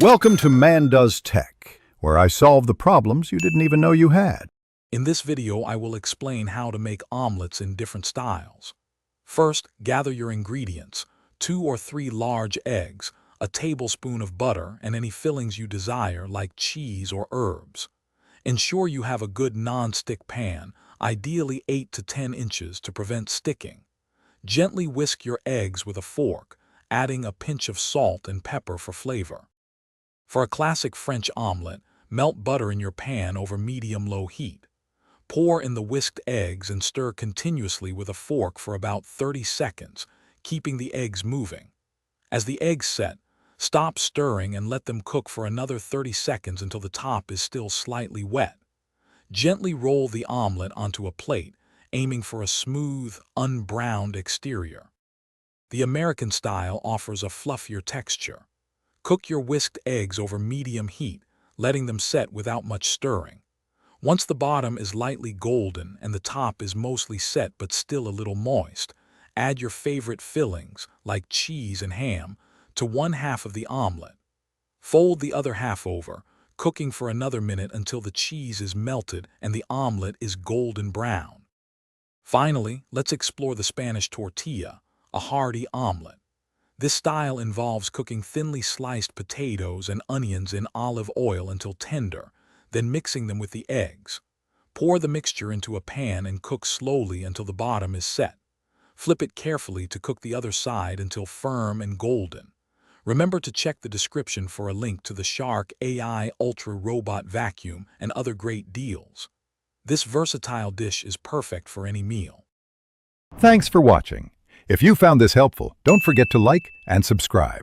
Welcome to Man Does Tech, where I solve the problems you didn't even know you had. In this video, I will explain how to make omelets in different styles. First, gather your ingredients: 2 or 3 large eggs, a tablespoon of butter, and any fillings you desire like cheese or herbs. Ensure you have a good non-stick pan, ideally 8 to 10 inches to prevent sticking. Gently whisk your eggs with a fork, adding a pinch of salt and pepper for flavor. For a classic French omelette, melt butter in your pan over medium-low heat. Pour in the whisked eggs and stir continuously with a fork for about 30 seconds, keeping the eggs moving. As the eggs set, stop stirring and let them cook for another 30 seconds until the top is still slightly wet. Gently roll the omelette onto a plate, aiming for a smooth, unbrowned exterior. The American style offers a fluffier texture. Cook your whisked eggs over medium heat, letting them set without much stirring. Once the bottom is lightly golden and the top is mostly set but still a little moist, add your favorite fillings, like cheese and ham, to one half of the omelet. Fold the other half over, cooking for another minute until the cheese is melted and the omelet is golden brown. Finally, let's explore the Spanish tortilla, a hearty omelet. This style involves cooking thinly sliced potatoes and onions in olive oil until tender, then mixing them with the eggs. Pour the mixture into a pan and cook slowly until the bottom is set. Flip it carefully to cook the other side until firm and golden. Remember to check the description for a link to the Shark AI Ultra Robot Vacuum and other great deals. This versatile dish is perfect for any meal. Thanks for watching. If you found this helpful, don't forget to like and subscribe.